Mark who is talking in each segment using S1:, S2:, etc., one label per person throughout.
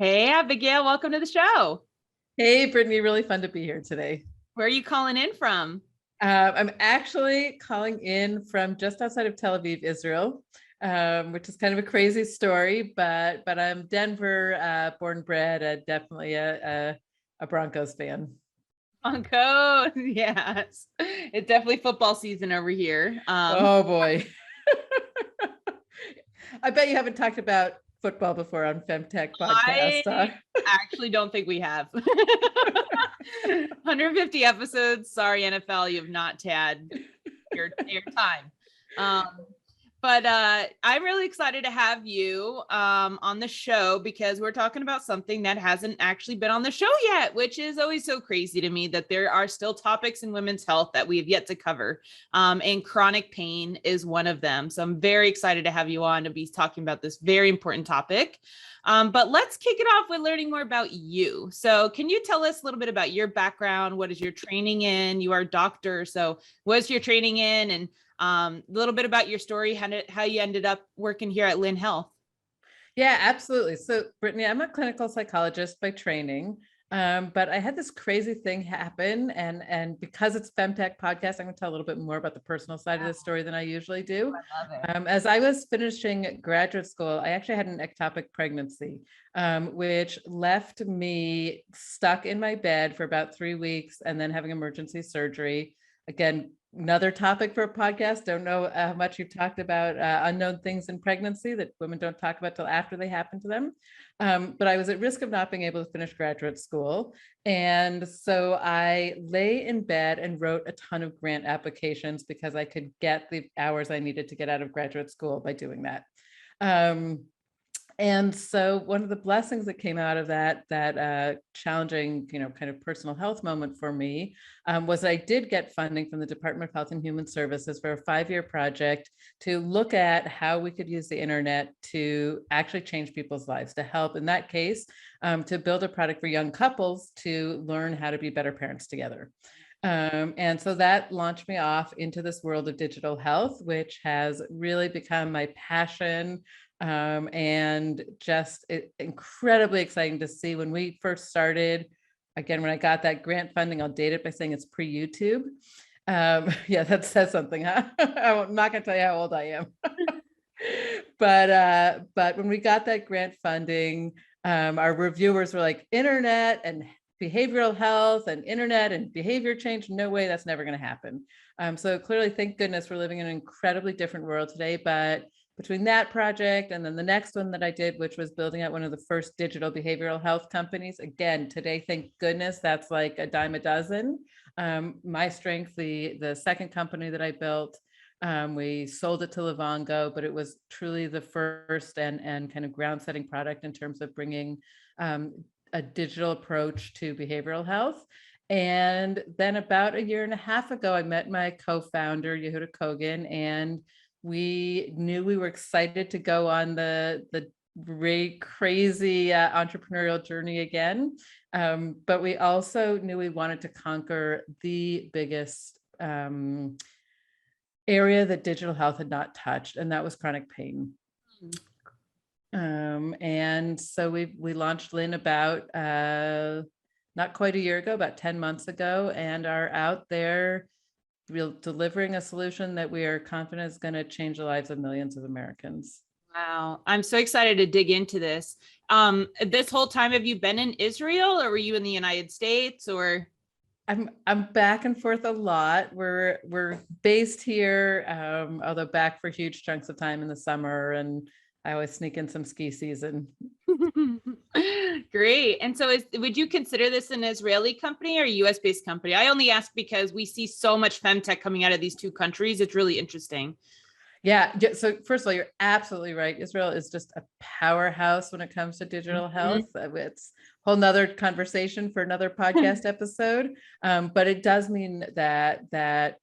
S1: Hey, Abigail, welcome to the show.
S2: Hey, Brittany, really fun to be here today.
S1: Where are you calling in from?
S2: I'm actually calling in from just outside of Tel Aviv, Israel, which is kind of a crazy story, but I'm Denver, born and bred, definitely a Broncos fan.
S1: Broncos, yes. It's definitely football season over here.
S2: Oh boy. I bet you haven't talked about football before on FemTech podcast.
S1: I actually don't think we have. 150 episodes. Sorry, NFL, you have not had your time. But I'm really excited to have you on the show because we're talking about something that hasn't actually been on the show yet, which is always so crazy to me that there are still topics in women's health that we have yet to cover. And chronic pain is one of them. So I'm very excited to have you on to be talking about this very important topic. But let's kick it off with learning more about you. So can you tell us a little bit about your background? What is your training in? You are a doctor. So what's your training in? And a little bit about your story, how you ended up working here at Lin Health.
S2: Yeah, absolutely. So, Brittany, I'm a clinical psychologist by training, but I had this crazy thing happen, and because it's FemTech podcast, I'm going to tell a little bit more about the personal side of the story than I usually do.
S1: I love it.
S2: As I was finishing graduate school, I actually had an ectopic pregnancy, which left me stuck in my bed for about 3 weeks, and then having emergency surgery. Again, another topic for a podcast. Don't know how much you've talked about unknown things in pregnancy that women don't talk about till after they happen to them. But I was at risk of not being able to finish graduate school. And so I lay in bed and wrote a ton of grant applications because I could get the hours I needed to get out of graduate school by doing that. And so one of the blessings that came out of that challenging, kind of personal health moment for me was I did get funding from the Department of Health and Human Services for a 5-year project to look at how we could use the internet to actually change people's lives, to help, in that case, to build a product for young couples to learn how to be better parents together. And so that launched me off into this world of digital health, which has really become my passion. And just incredibly exciting to see when we first started. Again, when I got that grant funding, I'll date it by saying it's pre-YouTube. Yeah, that says something, huh? I'm not going to tell you how old I am. But when we got that grant funding, our reviewers were like, internet and behavioral health and internet and behavior change. No way, that's never going to happen. So clearly, thank goodness we're living in an incredibly different world today. But between that project and then the next one that I did, which was building out one of the first digital behavioral health companies. Again, today, thank goodness, that's like a dime a dozen. My strength, the second company that I built, we sold it to Livongo, but it was truly the first and kind of ground setting product in terms of bringing a digital approach to behavioral health. And then about 1.5 years ago, I met my co-founder, Yehuda Kogan, and we knew we were excited to go on the great, crazy entrepreneurial journey again. But we also knew we wanted to conquer the biggest area that digital health had not touched, and that was chronic pain. And so we launched Lin about not quite a year ago, about 10 months ago, and are out there delivering a solution that we are confident is going to change the lives of millions of Americans.
S1: Wow. I'm so excited to dig into this. This whole time, have you been in Israel or were you in the United States or?
S2: I'm back and forth a lot. We're based here, although back for huge chunks of time in the summer, and I always sneak in some ski season.
S1: Great. And so would you consider this an Israeli company or a US based company? I only ask because we see so much femtech coming out of these two countries. It's really interesting.
S2: Yeah. So first of all, you're absolutely right. Israel is just a powerhouse when it comes to digital health. It's a whole nother conversation for another podcast episode. But it does mean that the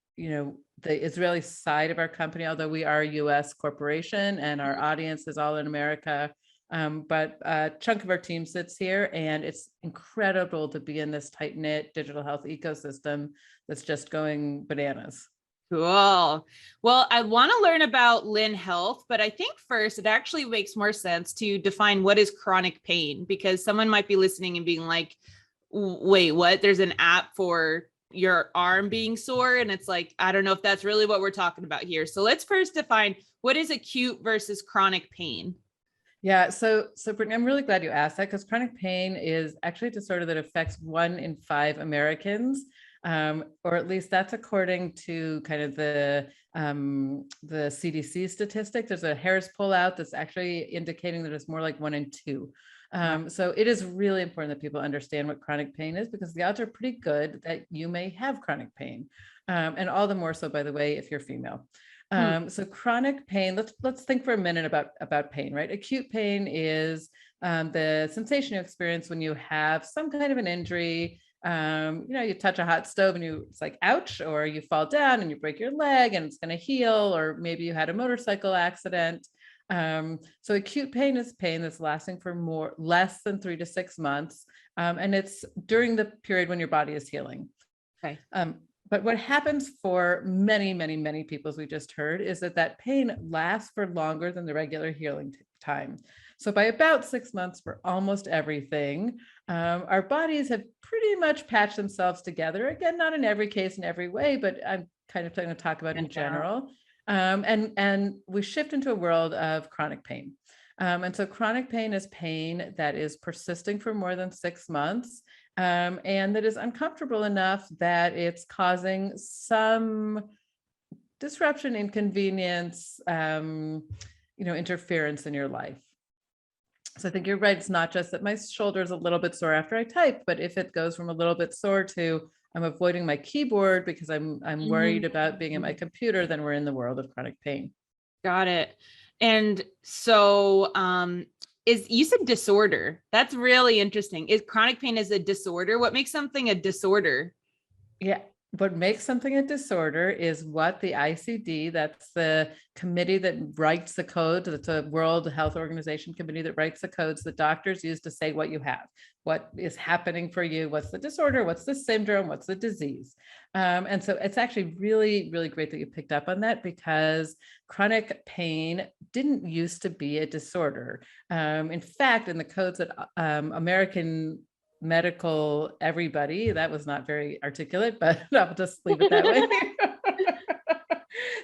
S2: Israeli side of our company, although we are a US corporation and our audience is all in America, but a chunk of our team sits here, and it's incredible to be in this tight-knit digital health ecosystem that's just going bananas.
S1: Cool. Well, I want to learn about Lin Health, but I think first it actually makes more sense to define what is chronic pain, because someone might be listening and being like, wait, what? There's an app for your arm being sore. And it's like, I don't know if that's really what we're talking about here. So let's first define what is acute versus chronic pain.
S2: Yeah, so Brittany, I'm really glad you asked that, because chronic pain is actually a disorder that affects 1 in 5 Americans, or at least that's according to kind of the CDC statistic. There's a Harris poll out that's actually indicating that it's more like 1 in 2. So it is really important that people understand what chronic pain is, because the odds are pretty good that you may have chronic pain, and all the more so, by the way, if you're female. So chronic pain, let's think for a minute about pain, right? Acute pain is the sensation you experience when you have some kind of an injury. You touch a hot stove and it's like, ouch, or you fall down and you break your leg and it's going to heal, or maybe you had a motorcycle accident. So acute pain is pain that's lasting for less than 3 to 6 months. And it's during the period when your body is healing.
S1: Okay.
S2: But what happens for many, many, many people, as we just heard, is that pain lasts for longer than the regular healing time. So by about 6 months for almost everything, our bodies have pretty much patched themselves together. Again, not in every case, in every way, but I'm kind of going to talk about in general. And we shift into a world of chronic pain. And so chronic pain is pain that is persisting for more than 6 months. And that is uncomfortable enough that it's causing some disruption, inconvenience, interference in your life. So I think you're right. It's not just that my shoulder is a little bit sore after I type, but if it goes from a little bit sore to I'm avoiding my keyboard because I'm worried about being at my computer, then we're in the world of chronic pain.
S1: Got it. And so, you said disorder. That's really interesting. Is chronic pain is a disorder? What makes something a disorder?
S2: Yeah. What makes something a disorder is what the ICD, that's the committee that writes the code, that's a World Health Organization committee that writes the codes that doctors use to say what you have, what is happening for you, what's the disorder, what's the syndrome, what's the disease. And so it's actually really, really great that you picked up on that, because chronic pain didn't used to be a disorder. In fact, in the codes that American medical everybody, that was not very articulate, but I'll just leave it that way,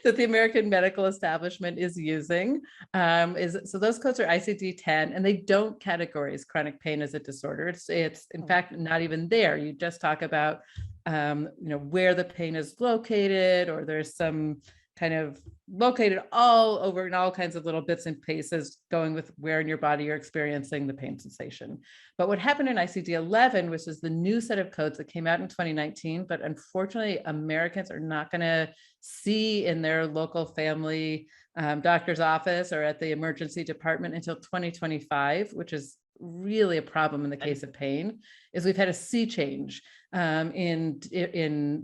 S2: that the American medical establishment is using, so those codes are ICD-10, and they don't categorize chronic pain as a disorder. It's in fact not even there. You just talk about where the pain is located, or there's some kind of located all over in all kinds of little bits and pieces going with where in your body you're experiencing the pain sensation. But what happened in ICD-11, which is the new set of codes that came out in 2019, but unfortunately Americans are not going to see in their local family doctor's office or at the emergency department until 2025, which is really a problem in the case of pain, is we've had a sea change in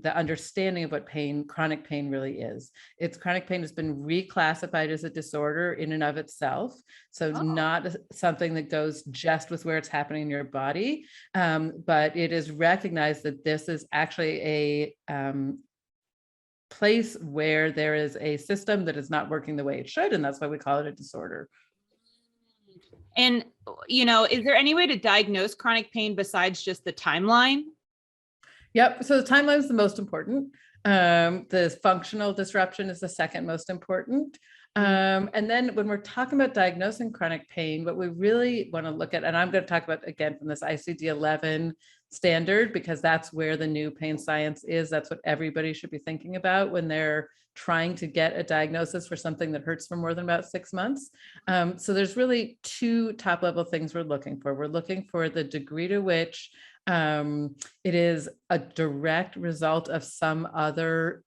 S2: the understanding of what chronic pain really is. Chronic pain has been reclassified as a disorder in and of itself. So not something that goes just with where it's happening in your body, but it is recognized that this is actually a place where there is a system that is not working the way it should. And that's why we call it a disorder.
S1: And, is there any way to diagnose chronic pain besides just the timeline?
S2: Yep. So the timeline is the most important. The functional disruption is the second most important. And then when we're talking about diagnosing chronic pain, what we really want to look at, and I'm going to talk about again from this ICD-11 standard, because that's where the new pain science is. That's what everybody should be thinking about when they're trying to get a diagnosis for something that hurts for more than about 6 months. So there's really 2 top level things we're looking for. We're looking for the degree to which it is a direct result of some other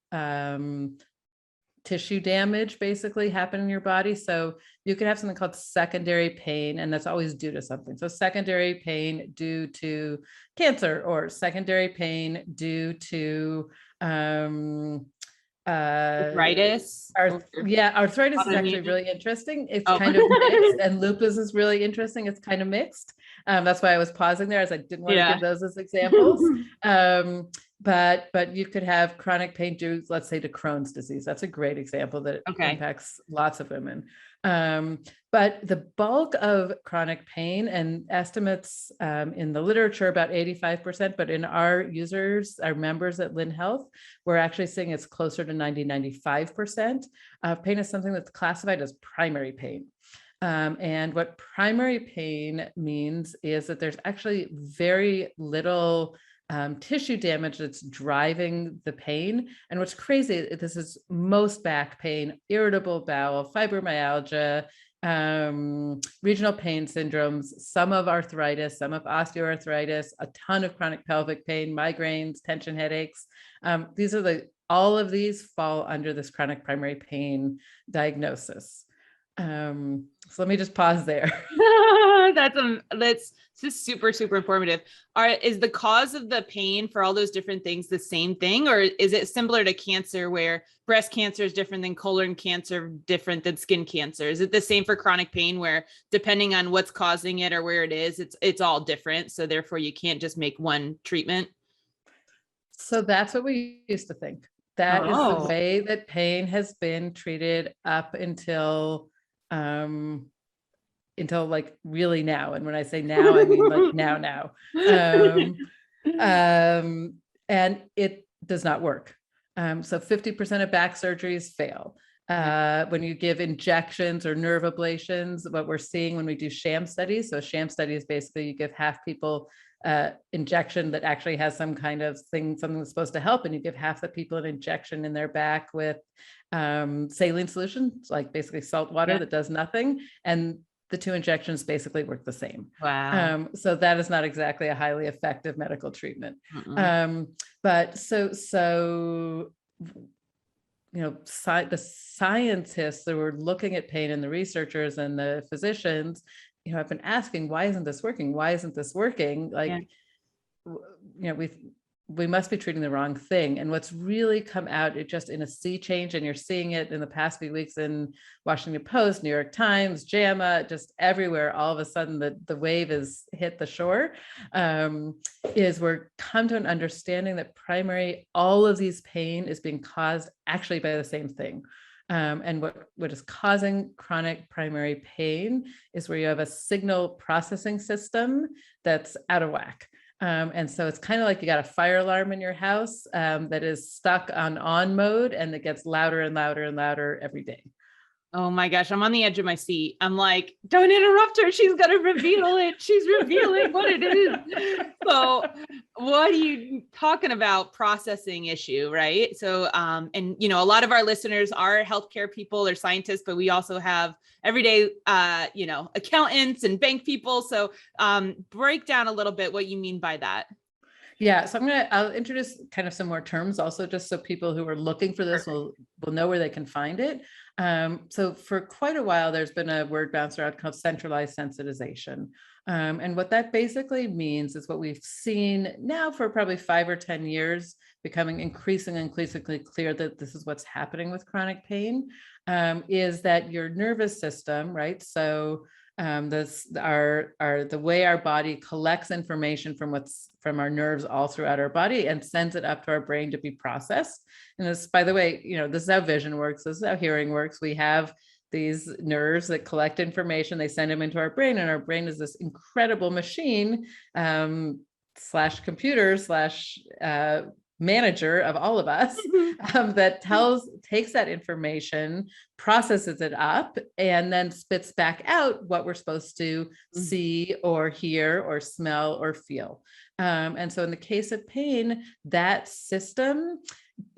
S2: tissue damage basically happen in your body. So you can have something called secondary pain, and that's always due to something. So secondary pain due to cancer, or secondary pain due to
S1: arthritis.
S2: Arthritis is actually really interesting. It's kind of mixed, and lupus is really interesting. It's kind of mixed. That's why I was pausing there, as I didn't want to give those as examples. but you could have chronic pain due, let's say, to Crohn's disease. That's a great example that impacts lots of women. But the bulk of chronic pain, and estimates in the literature about 85%, but in our users, our members at Lin Health, we're actually seeing it's closer to 90-95%. Pain is something that's classified as primary pain. And what primary pain means is that there's actually very little tissue damage that's driving the pain. And what's crazy, this is most back pain, irritable bowel, fibromyalgia, regional pain syndromes, some of arthritis, some of osteoarthritis, a ton of chronic pelvic pain, migraines, tension headaches. All of these fall under this chronic primary pain diagnosis. So let me just pause there.
S1: That's just super, super informative. Is the cause of the pain for all those different things the same thing, or is it similar to cancer, where breast cancer is different than colon cancer, different than skin cancer? Is it the same for chronic pain, where depending on what's causing it or where it is, it's all different, so therefore you can't just make one treatment?
S2: So that's what we used to think. That is the way that pain has been treated up until like really now. And when I say now, I mean like now. And it does not work. So 50% of back surgeries fail. When you give injections or nerve ablations, what we're seeing when we do sham studies. So a sham study is basically you give half people injection that actually has some kind of thing, something that's supposed to help, and you give half the people an injection in their back with saline solution, like basically salt water that does nothing. And the two injections basically work the same.
S1: Wow.
S2: So that is not exactly a highly effective medical treatment. But so the scientists that were looking at pain, and the researchers and the physicians, have been asking, why isn't this working? Why isn't this working? Like, we must be treating the wrong thing. And what's really come out, it just in a sea change, and you're seeing it in the past few weeks in Washington Post, New York Times, JAMA, just everywhere. All of a sudden the wave has hit the shore, is we're come to an understanding that all of these pain is being caused actually by the same thing. And what is causing chronic primary pain is where you have a signal processing system that's out of whack. And so it's kind of like you got a fire alarm in your house that is stuck on mode, and it gets louder and louder and louder every day.
S1: Oh my gosh, I'm on the edge of my seat. I'm like, don't interrupt her. She's going to reveal it. She's revealing what it is. So what are you talking about? Processing issue, right? So, and a lot of our listeners are healthcare people or scientists, but we also have everyday, accountants and bank people. So break down a little bit what you mean by that.
S2: Yeah, so I'll introduce kind of some more terms also, just so people who are looking for this will know where they can find it. So for quite a while, there's been a word bounce around called centralized sensitization. And what that basically means is what we've seen now for probably 5 or 10 years, becoming increasingly clear that this is what's happening with chronic pain, is that your nervous system, right? So the way our body collects information from our nerves all throughout our body and sends it up to our brain to be processed. And this, by the way, this is how vision works. This is how hearing works. We have these nerves that collect information. They send them into our brain, and our brain is this incredible machine slash computer slash manager of all of us that takes that information, processes it up, and then spits back out what we're supposed to see or hear or smell or feel. And so in the case of pain, that system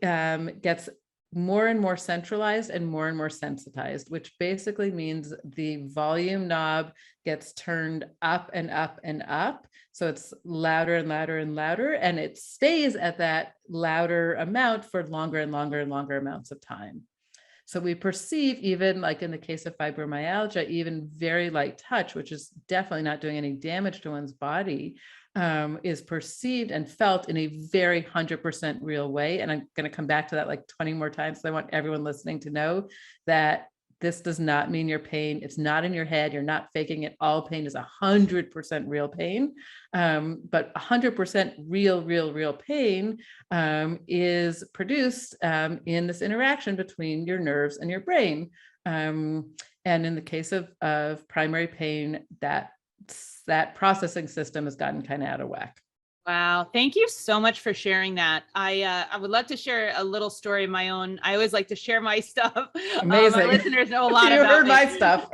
S2: gets more and more centralized and more sensitized, which basically means the volume knob gets turned up and up and up. So it's louder and louder and louder, and it stays at that louder amount for longer and longer and longer amounts of time. So we perceive, even like in the case of fibromyalgia, even very light touch, which is definitely not doing any damage to one's body, is perceived and felt in a very 100% real way. And I'm going to come back to that like 20 more times. So I want everyone listening to know that this does not mean your pain. It's not in your head. You're not faking it. All pain is 100% real pain. But 100% real pain is produced in this interaction between your nerves and your brain. And in the case of primary pain, that processing system has gotten kind of out of whack.
S1: Wow. Thank you so much for sharing that. I would love to share a little story of my own. I always like to share my stuff.
S2: Amazing.
S1: My listeners know a lot
S2: you
S1: about
S2: heard
S1: me.
S2: my stuff.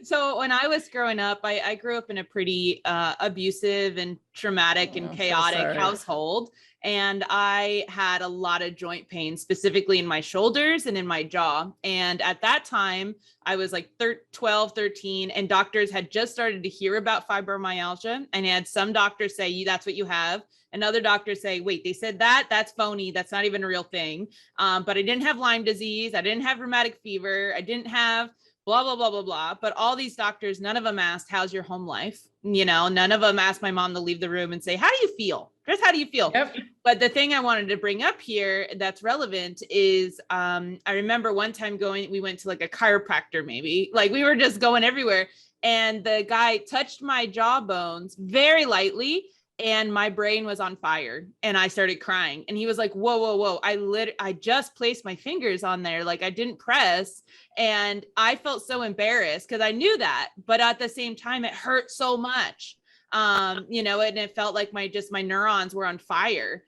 S1: So when I was growing up, I grew up in a pretty abusive and traumatic and chaotic household. And I had a lot of joint pain, specifically in my shoulders and in my jaw. And at that time, I was like 12, 13, and doctors had just started to hear about fibromyalgia. And had some doctors say, that's what you have. And other doctors say, wait, they said that's phony. That's not even a real thing. But I didn't have Lyme disease. I didn't have rheumatic fever. I didn't have blah, blah, blah, blah, blah. But all these doctors, none of them asked, how's your home life? None of them asked my mom to leave the room and say, how do you feel? Just how do you feel?
S2: Yep.
S1: But the thing I wanted to bring up here that's relevant is I remember one time we went to like a chiropractor, maybe like we were just going everywhere. And the guy touched my jaw bones very lightly. And my brain was on fire and I started crying. And he was like, whoa. I just placed my fingers on there. Like I didn't press. And I felt so embarrassed because I knew that, but at the same time, it hurt so much. And it felt like my neurons were on fire.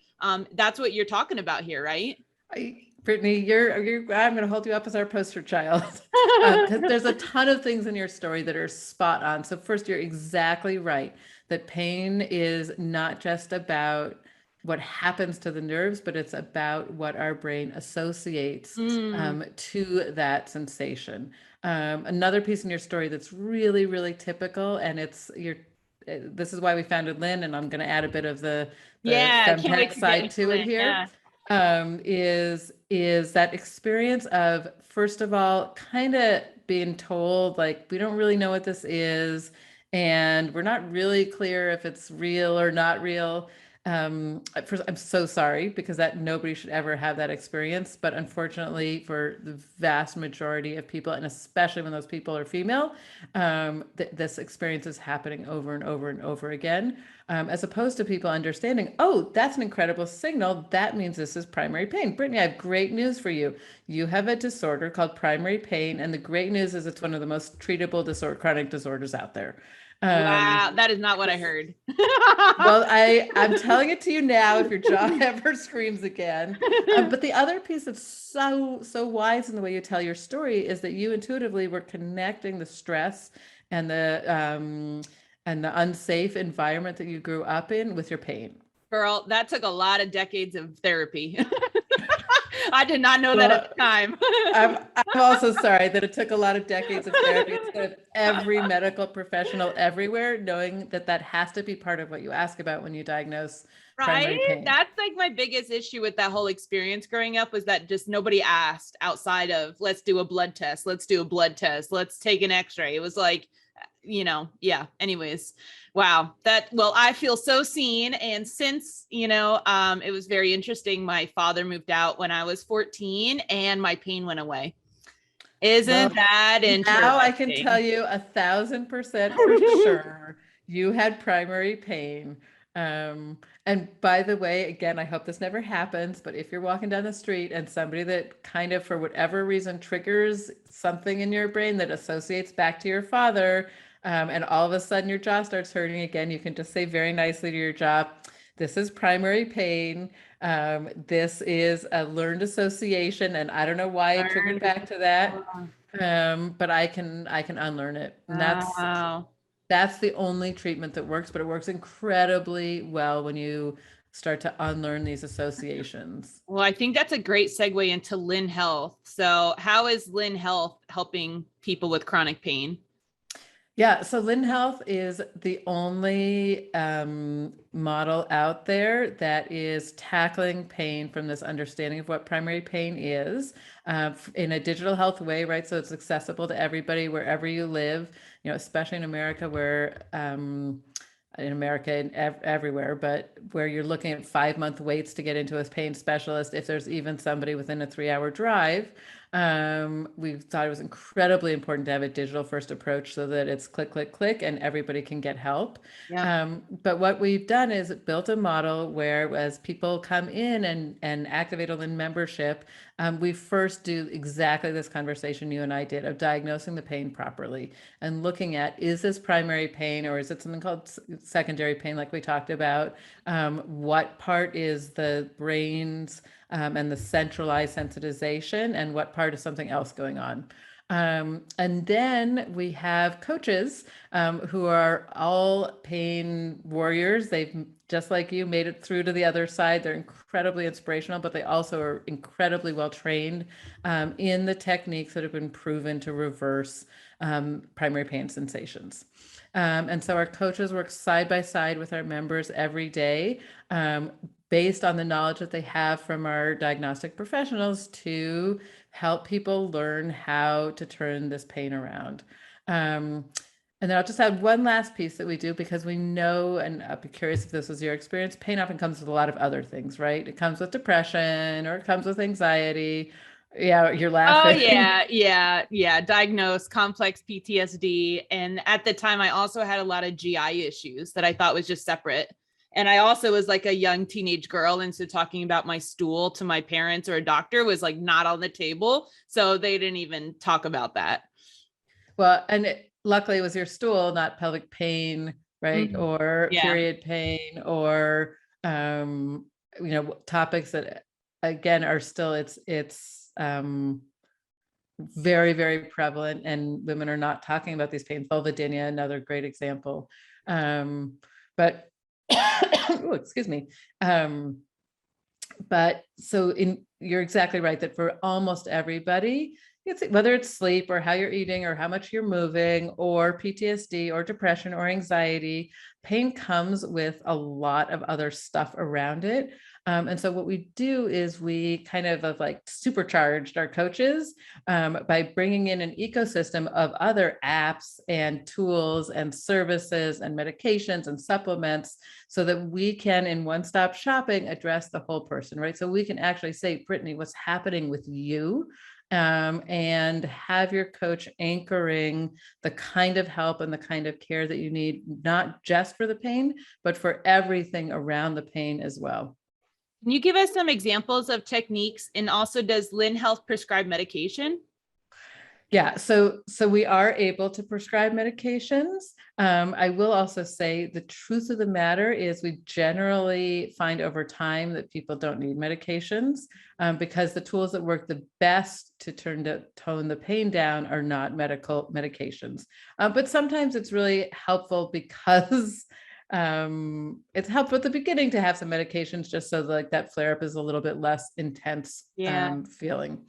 S1: That's what you're talking about here, right?
S2: Brittany, I'm going to hold you up as our poster child because there's a ton of things in your story that are spot on. So first, you're exactly right that pain is not just about what happens to the nerves, but it's about what our brain associates to that sensation. Another piece in your story that's really, really typical, and this is why we founded Lin, and I'm going to add a bit of the FemTech side to it here. Is that experience of, first of all, kind of being told, like, we don't really know what this is, and we're not really clear if it's real or not real. First, I'm so sorry because nobody should ever have that experience. But unfortunately, for the vast majority of people, and especially when those people are female, this experience is happening over and over and over again, as opposed to people understanding, oh, that's an incredible signal. That means this is primary pain. Brittany, I have great news for you. You have a disorder called primary pain. And the great news is it's one of the most treatable chronic disorders out there.
S1: Wow, that is not what I heard.
S2: Well, I'm telling it to you now if your jaw ever screams again. But the other piece that's so wise in the way you tell your story is that you intuitively were connecting the stress and the unsafe environment that you grew up in with your pain.
S1: Girl, that took a lot of decades of therapy. I did not know that at the time.
S2: I'm also sorry that it took a lot of decades of therapy instead of every medical professional everywhere knowing that has to be part of what you ask about when you diagnose primary pain.
S1: That's like my biggest issue with that whole experience growing up was that just nobody asked outside of, let's do a blood test. Let's take an x-ray. It was like, anyways. Wow. I feel so seen. And since, it was very interesting. My father moved out when I was 14 and my pain went away. Isn't that interesting?
S2: Now I can tell you 1,000% for sure you had primary pain. And by the way, again, I hope this never happens, but if you're walking down the street and somebody that kind of, for whatever reason, triggers something in your brain that associates back to your father, and all of a sudden your jaw starts hurting again, you can just say very nicely to your jaw, this is primary pain. This is a learned association, and I don't know why it triggered back to that, but I can unlearn it. And that's the only treatment that works, but it works incredibly well when you start to unlearn these associations.
S1: Well, I think that's a great segue into Lin Health. So how is Lin Health helping people with chronic pain?
S2: Yeah, so Lin Health is the only model out there that is tackling pain from this understanding of what primary pain is in a digital health way, right? So it's accessible to everybody wherever you live, especially in America where and everywhere, but where you're looking at 5-month waits to get into a pain specialist, if there's even somebody within a 3-hour drive. We thought it was incredibly important to have a digital first approach so that it's click, click, click, and everybody can get help.
S1: Yeah.
S2: But what we've done is built a model where as people come in and activate a Lin membership, we first do exactly this conversation you and I did of diagnosing the pain properly and looking at, is this primary pain or is it something called secondary pain like we talked about? What part is the brain's and the centralized sensitization, and what part is something else going on? And then we have coaches who are all pain warriors. They've, just like you, made it through to the other side. They're incredibly inspirational, but they also are incredibly well trained in the techniques that have been proven to reverse primary pain sensations. And so our coaches work side by side with our members every day, based on the knowledge that they have from our diagnostic professionals to help people learn how to turn this pain around. And then I'll just add one last piece that we do, because we know, and I'd be curious if this was your experience, pain often comes with a lot of other things, right? It comes with depression, or it comes with anxiety. Yeah, you're laughing.
S1: Oh yeah. Diagnose complex PTSD. And at the time, I also had a lot of GI issues that I thought was just separate. And I also was like a young teenage girl. And so talking about my stool to my parents or a doctor was like not on the table. So they didn't even talk about that.
S2: Well, and luckily it was your stool, not pelvic pain, right?
S1: Mhm.
S2: Or
S1: Yeah.
S2: period pain, or topics that again are still, it's very, very prevalent, and women are not talking about these pains. Vulvodynia, another great example. But oh, excuse me. But so you're exactly right that for almost everybody, whether it's sleep or how you're eating or how much you're moving or PTSD or depression or anxiety, pain comes with a lot of other stuff around it. And so what we do is we kind of like supercharged our coaches by bringing in an ecosystem of other apps and tools and services and medications and supplements, so that we can, in one-stop shopping, address the whole person, right? So we can actually say, Brittany, what's happening with you? And have your coach anchoring the kind of help and the kind of care that you need, not just for the pain, but for everything around the pain as well.
S1: Can you give us some examples of techniques? And also, does Lin Health prescribe medication?
S2: Yeah, so we are able to prescribe medications. I will also say the truth of the matter is we generally find over time that people don't need medications because the tools that work the best to tone the pain down are not medical medications. But sometimes it's really helpful because it's helpful at the beginning to have some medications just so like that flare up is a little bit less intense feeling.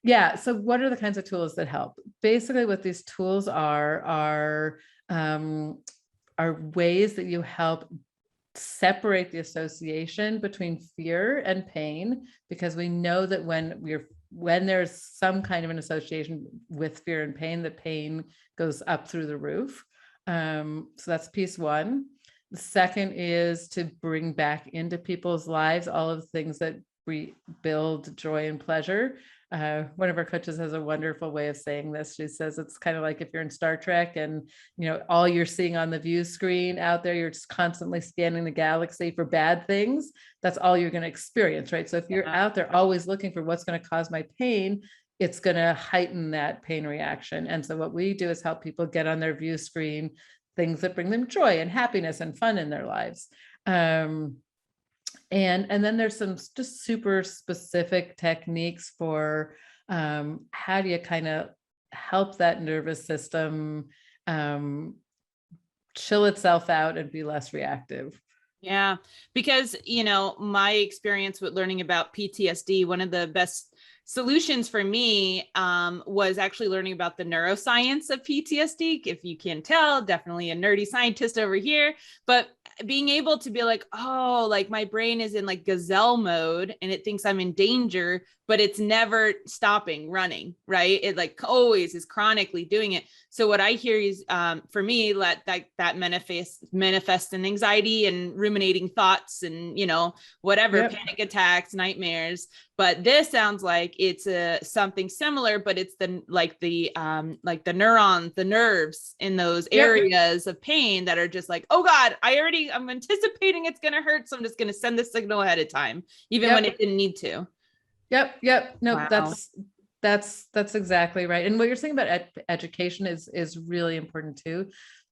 S2: Yeah. So what are the kinds of tools that help? Basically, what these tools are ways that you help separate the association between fear and pain, because we know that when there's some kind of an association with fear and pain, the pain goes up through the roof. So that's piece one. The second is to bring back into people's lives all of the things that build joy and pleasure. One of our coaches has a wonderful way of saying this. She says it's kind of like if you're in Star Trek and all you're seeing on the view screen out there, you're just constantly scanning the galaxy for bad things. That's all you're going to experience, right? So if you're out there always looking for what's going to cause my pain, it's going to heighten that pain reaction. And so what we do is help people get on their view screen things that bring them joy and happiness and fun in their lives. And then there's some just super specific techniques for how do you kind of help that nervous system chill itself out and be less reactive.
S1: Yeah, because, my experience with learning about PTSD, one of the best solutions for me was actually learning about the neuroscience of PTSD. If you can tell, definitely a nerdy scientist over here. But being able to be like, oh, like my brain is in like gazelle mode and it thinks I'm in danger, but it's never stopping running, right? It like always is chronically doing it. So what I hear is, for me, that manifests in anxiety and ruminating thoughts and, whatever, panic attacks, nightmares. But this sounds like it's something similar, but it's the neurons, the nerves in those areas of pain that are just like, oh God, I'm anticipating it's going to hurt. So I'm just going to send the signal ahead of time, even when it didn't need to.
S2: Yep. No,
S1: Wow.
S2: that's exactly right. And what you're saying about education is really important too.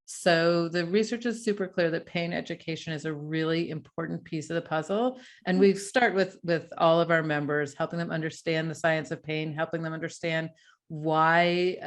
S2: So the research is super clear that pain education is a really important piece of the puzzle. And we start with all of our members, helping them understand the science of pain, helping them understand why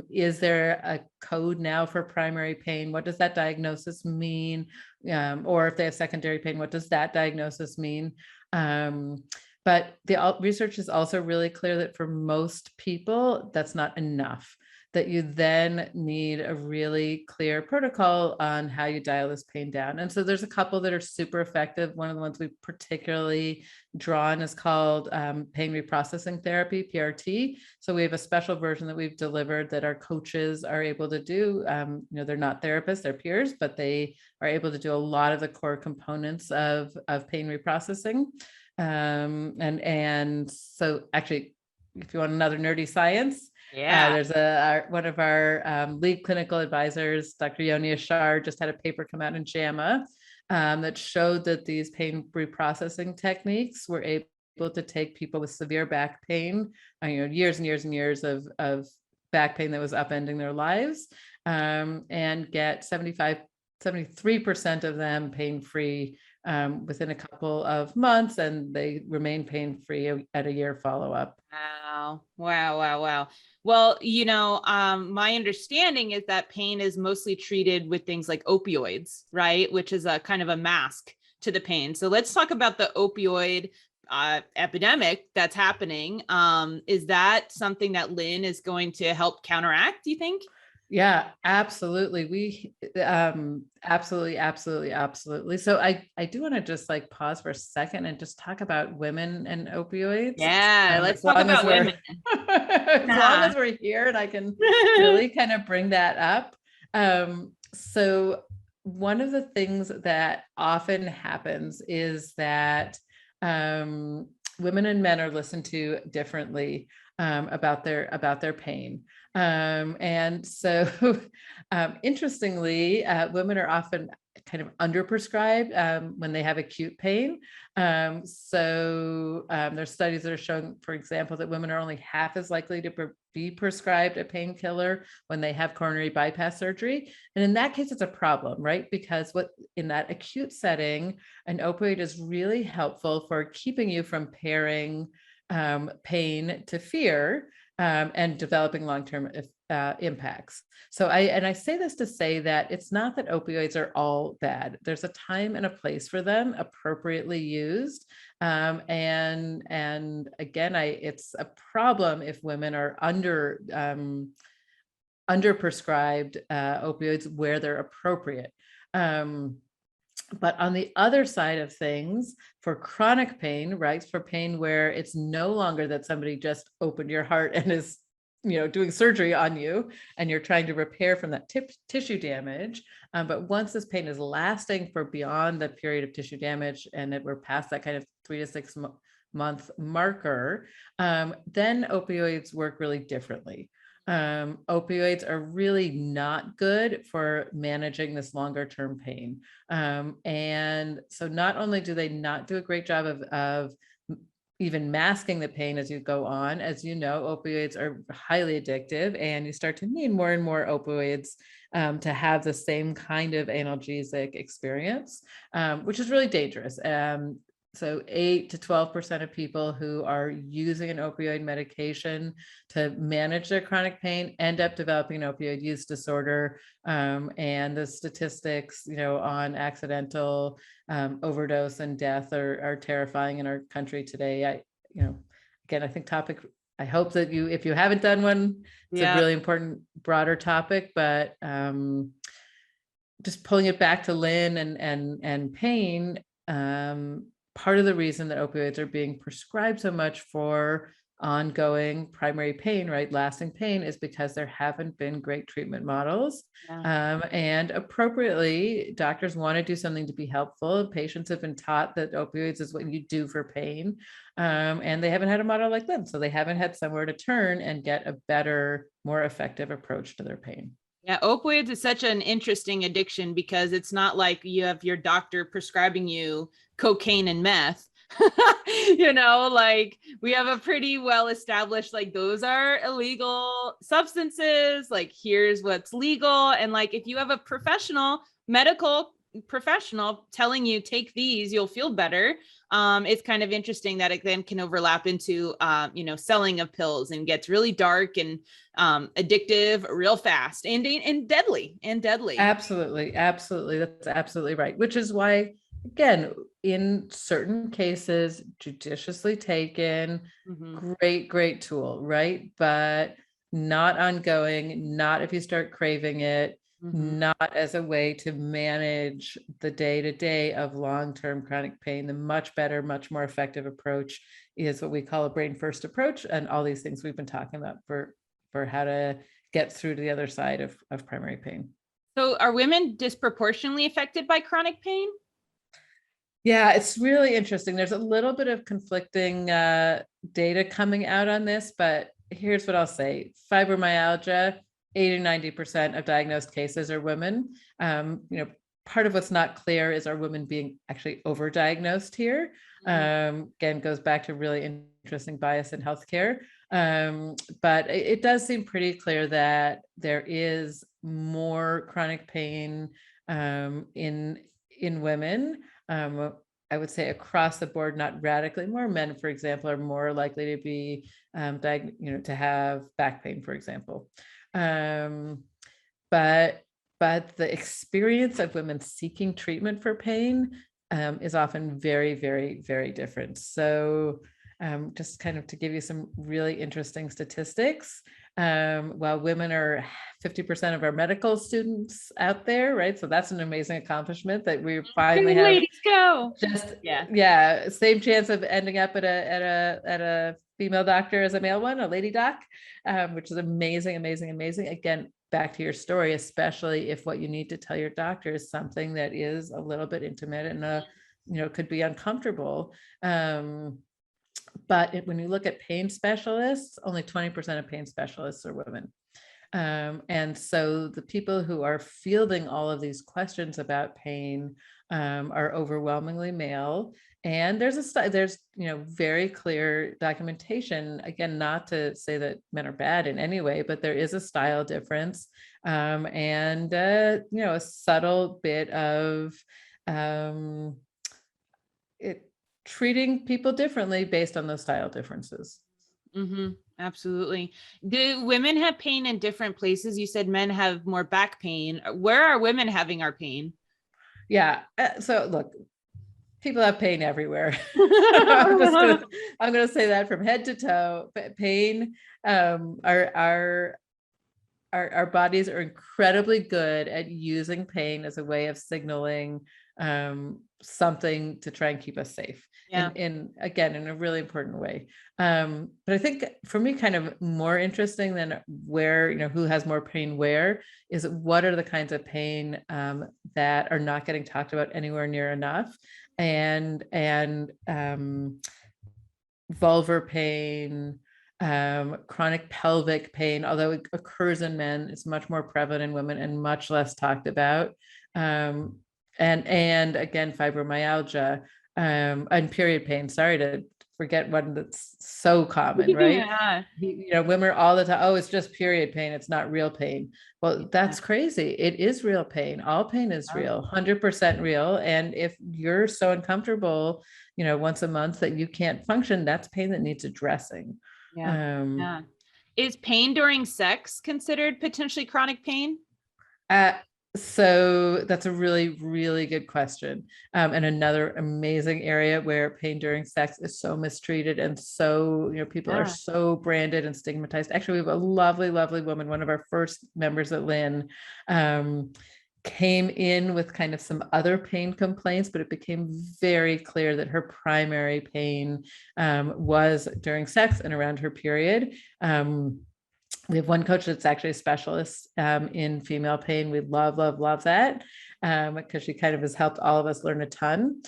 S2: is there a code now for primary pain? What does that diagnosis mean? Or if they have secondary pain, what does that diagnosis mean? But the research is also really clear that for most people, that's not enough, that you then need a really clear protocol on how you dial this pain down. And so there's a couple that are super effective. One of the ones we've particularly drawn is called pain reprocessing therapy, PRT. So we have a special version that we've delivered that our coaches are able to do. They're not therapists, they're peers, but they are able to do a lot of the core components of pain reprocessing. And so actually, if you want another nerdy science, there's one of our lead clinical advisors, Dr. Yoni Ashar, just had a paper come out in JAMA that showed that these pain reprocessing techniques were able to take people with severe back pain, years and years and years of back pain that was upending their lives, and get 73% of them pain-free within a couple of months, and they remain pain-free at a year follow-up.
S1: Wow. Well, my understanding is that pain is mostly treated with things like opioids, right? Which is a kind of a mask to the pain. So let's talk about the opioid epidemic that's happening. Is that something that Lin is going to help counteract, do you think?
S2: Yeah, absolutely. We absolutely. So I do want to just like pause for a second and just talk about women and opioids.
S1: Yeah, let's talk about women.
S2: As long as we're here and I can really kind of bring that up. So one of the things that often happens is that women and men are listened to differently about their pain. And so interestingly, women are often kind of underprescribed when they have acute pain. So there's studies that are showing, for example, that women are only half as likely to be prescribed a painkiller when they have coronary bypass surgery. And in that case, it's a problem, right? Because in that acute setting, an opioid is really helpful for keeping you from pairing pain to fear and developing long-term impacts. So I say this to say that it's not that opioids are all bad. There's a time and a place for them, appropriately used. And again, it's a problem if women are underprescribed opioids where they're appropriate. But on the other side of things, for chronic pain, right, for pain where it's no longer that somebody just opened your heart and is, doing surgery on you and you're trying to repair from that tissue damage. But once this pain is lasting for beyond the period of tissue damage and that we're past that kind of 3 to 6 month marker, then opioids work really differently. Opioids are really not good for managing this longer term pain. And so not only do they not do a great job of even masking the pain as you go on, as you know, opioids are highly addictive and you start to need more and more opioids to have the same kind of analgesic experience, which is really dangerous. So 8 to 12% of people who are using an opioid medication to manage their chronic pain end up developing an opioid use disorder. And the statistics, on accidental overdose and death are terrifying in our country today. Again, I think I hope that if you haven't done one, it's a really important, broader topic, but just pulling it back to Lin and pain, part of the reason that opioids are being prescribed so much for ongoing primary pain, right, lasting pain, is because there haven't been great treatment models. And appropriately, doctors want to do something to be helpful. Patients have been taught that opioids is what you do for pain, and they haven't had a model like them, so they haven't had somewhere to turn and get a better, more effective approach to their pain.
S1: Yeah, opioids is such an interesting addiction because it's not like you have your doctor prescribing you cocaine and meth. Like we have a pretty well established, like those are illegal substances, like here's what's legal. And like if you have a medical professional telling you take these, you'll feel better. It's kind of interesting that it then can overlap into selling of pills and gets really dark and addictive real fast and deadly.
S2: Absolutely. That's absolutely right. Which is why, again, in certain cases, judiciously taken, great tool, right? But not ongoing, not if you start craving it, not as a way to manage the day-to-day of long-term chronic pain. The much better, much more effective approach is what we call a brain first approach, and all these things we've been talking about for how to get through to the other side of primary pain.
S1: So are women disproportionately affected by chronic pain?
S2: Yeah, it's really interesting. There's a little bit of conflicting data coming out on this, but here's what I'll say. Fibromyalgia, 80-90% of diagnosed cases are women. Part of what's not clear is, are women being actually overdiagnosed here? Again, goes back to really interesting bias in healthcare. But it does seem pretty clear that there is more chronic pain in women. I would say across the board, not radically more. Men, for example, are more likely to be to have back pain, for example. But the experience of women seeking treatment for pain is often very, very, very different. So just kind of to give you some really interesting statistics, while women are 50% of our medical students out there, right? So that's an amazing accomplishment that we finally have.
S1: Ladies go.
S2: Just same chance of ending up at a female doctor as a male one, a lady doc, which is amazing. Again, back to your story, especially if what you need to tell your doctor is something that is a little bit intimate and could be uncomfortable. But when you look at pain specialists, only 20% of pain specialists are women. And so the people who are fielding all of these questions about pain are overwhelmingly male. And there's very clear documentation, again, not to say that men are bad in any way, but there is a style difference, and a subtle bit of treating people differently based on those style differences.
S1: Absolutely. Do women have pain in different places? You said men have more back pain. Where are women having our pain?
S2: Yeah. So look, people have pain everywhere. I'm going to say that from head to toe. Pain, our bodies are incredibly good at using pain as a way of signaling something to try and keep us safe. And again, in a really important way. But I think for me, kind of more interesting than where, who has more pain where, is what are the kinds of pain that are not getting talked about anywhere near enough. And vulvar pain, chronic pelvic pain, although it occurs in men, it's much more prevalent in women and much less talked about. And again, fibromyalgia, and period pain. Sorry to forget one that's so common, right? Women are all the time, oh, it's just period pain, it's not real pain. Well, that's crazy. It is real pain. All pain is real, 100% real. And if you're so uncomfortable, once a month that you can't function, that's pain that needs addressing.
S1: Is pain during sex considered potentially chronic pain?
S2: So that's a really, really good question. And another amazing area where pain during sex is so mistreated and so, people are so branded and stigmatized. Actually, we have a lovely, lovely woman, one of our first members at Lin, came in with kind of some other pain complaints, but it became very clear that her primary pain was during sex and around her period. We have one coach that's actually a specialist in female pain. We love, love, love that because she kind of has helped all of us learn a ton.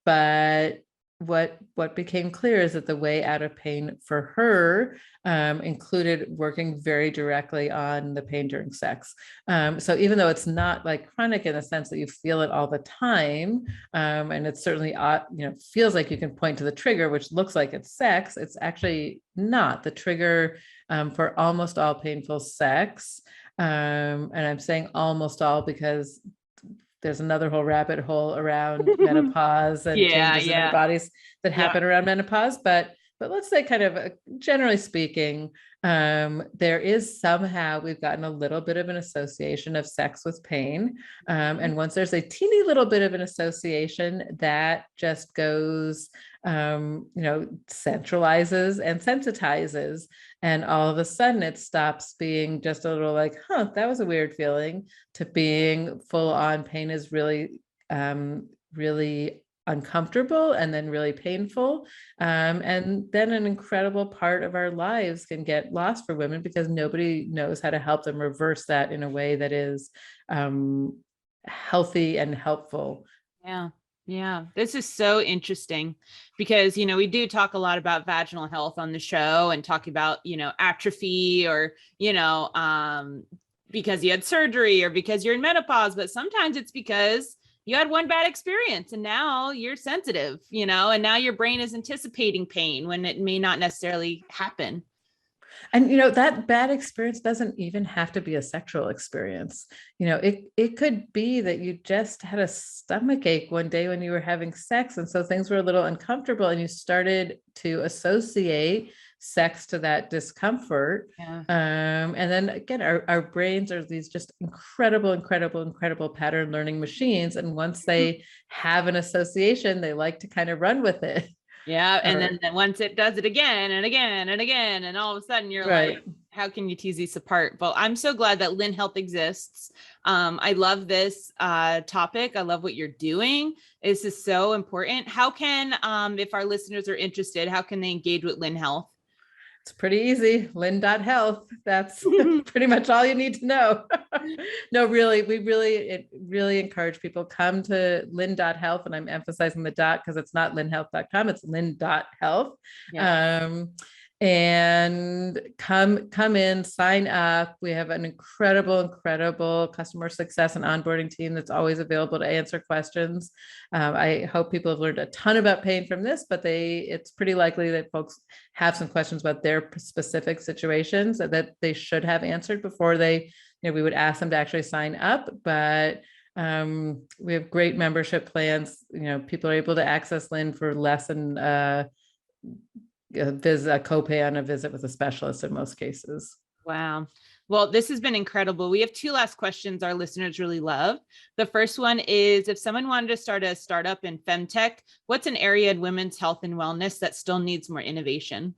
S2: But what became clear is that the way out of pain for her included working very directly on the pain during sex. So even though it's not like chronic in the sense that you feel it all the time, and it's certainly, feels like you can point to the trigger, which looks like it's sex, it's actually not. The trigger for almost all painful sex, and I'm saying almost all because there's another whole rabbit hole around menopause and changes in our bodies that happen around menopause. But let's say kind of generally speaking, there is somehow we've gotten a little bit of an association of sex with pain. And once there's a teeny little bit of an association, that just goes, centralizes and sensitizes. And all of a sudden it stops being just a little like, that was a weird feeling, to being full on pain is really, really uncomfortable and then really painful. And then an incredible part of our lives can get lost for women because nobody knows how to help them reverse that in a way that is healthy and helpful.
S1: Yeah. Yeah, this is so interesting because, we do talk a lot about vaginal health on the show and talk about, atrophy or, because you had surgery or because you're in menopause, but sometimes it's because you had one bad experience and now you're sensitive, and now your brain is anticipating pain when it may not necessarily happen.
S2: And, that bad experience doesn't even have to be a sexual experience. It could be that you just had a stomach ache one day when you were having sex. And so things were a little uncomfortable and you started to associate sex to that discomfort.
S1: Yeah.
S2: And then again, our brains are these just incredible pattern learning machines. And once they have an association, they like to kind of run with it.
S1: Yeah. And then once it does it again and again and again, and all of a sudden you're like, how can you tease these apart? Well, I'm so glad that Lin Health exists. I love this topic. I love what you're doing. This is so important. How can, if our listeners are interested, how can they engage with Lin Health?
S2: It's pretty easy. Lin.health. That's pretty much all you need to know. No, really, we really encourage people come to Lin.health, and I'm emphasizing the dot because it's not linhealth.com, it's Lin.health. Yeah. And come in, sign up. We have an incredible customer success and onboarding team that's always available to answer questions. I hope people have learned a ton about pain from this, but it's pretty likely that folks have some questions about their specific situations that they should have answered before we would ask them to actually sign up. But we have great membership plans. People are able to access Lin for less than a copay on a visit with a specialist in most cases.
S1: Wow. Well, this has been incredible. We have two last questions our listeners really love. The first one is, if someone wanted to start a startup in FemTech, what's an area in women's health and wellness that still needs more innovation?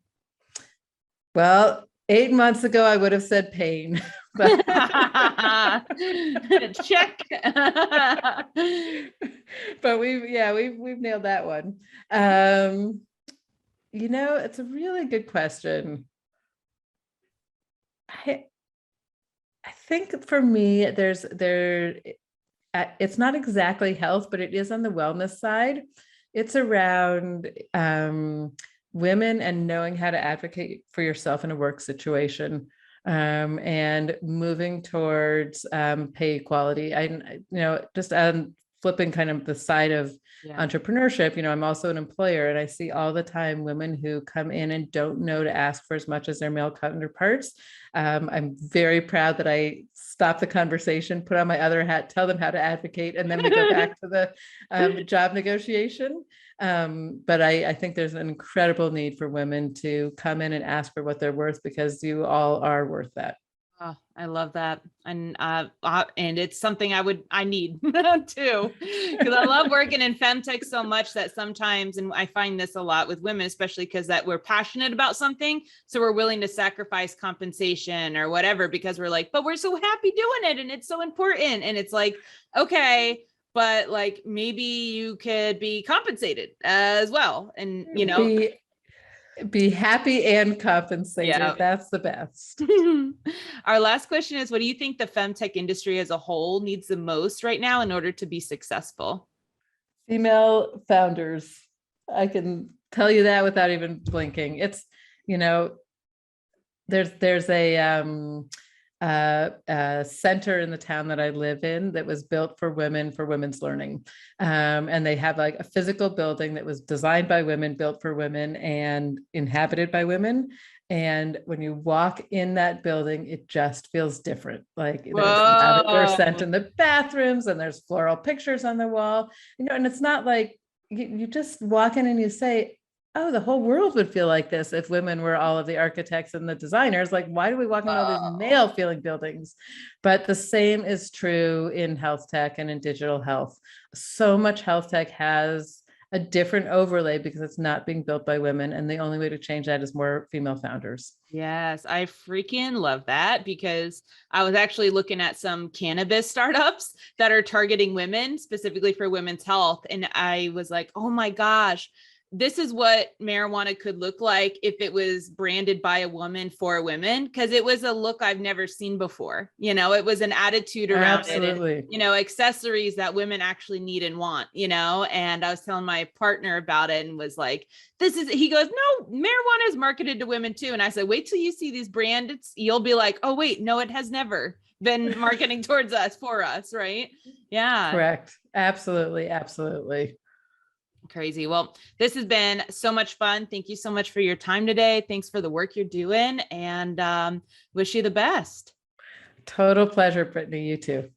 S2: Well, 8 months ago, I would have said pain. But
S1: check.
S2: But we've nailed that one. It's a really good question. I think for me, it's not exactly health, but it is on the wellness side. It's around women and knowing how to advocate for yourself in a work situation, and moving towards pay equality. Just flipping kind of the side of entrepreneurship, I'm also an employer, and I see all the time women who come in and don't know to ask for as much as their male counterparts. I'm very proud that I stop the conversation, put on my other hat, tell them how to advocate, and then we go back to the job negotiation. But I think there's an incredible need for women to come in and ask for what they're worth, because you all are worth that.
S1: Oh, I love that. And it's something I need too, because I love working in FemTech so much that sometimes, and I find this a lot with women, especially because that we're passionate about something. So we're willing to sacrifice compensation or whatever, because we're like, but we're so happy doing it. And it's so important. And it's like, okay, but like, maybe you could be compensated as well. And,
S2: Be happy and compensated.
S1: yeah.
S2: That's the best.
S1: Our last question is, what do you think the femtech industry as a whole needs the most right now in order to be successful?
S2: Female founders. I can tell you that without even blinking. It's, there's a center in the town that I live in that was built for women, for women's learning. And they have like a physical building that was designed by women, built for women, and inhabited by women. And when you walk in that building, it just feels different. Like there's lavender scent in the bathrooms, and there's floral pictures on the wall, and it's not like you just walk in and you say, oh, the whole world would feel like this if women were all of the architects and the designers. Like, why do we walk in all these male feeling buildings? But the same is true in health tech and in digital health. So much health tech has a different overlay because it's not being built by women. And the only way to change that is more female founders.
S1: Yes, I freaking love that, because I was actually looking at some cannabis startups that are targeting women specifically for women's health. And I was like, oh my gosh, this is what marijuana could look like if it was branded by a woman for women, because it was a look I've never seen before. It was an attitude around it, and, accessories that women actually need and want, and I was telling my partner about it and was like, he goes, no, marijuana is marketed to women too. And I said, wait till you see these brands, you'll be like, oh wait, no, it has never been marketing towards us, for us. Right. Yeah.
S2: Correct. Absolutely. Absolutely.
S1: Crazy. Well, this has been so much fun. Thank you so much for your time today. Thanks for the work you're doing, and wish you the best.
S2: Total pleasure, Brittany. You too.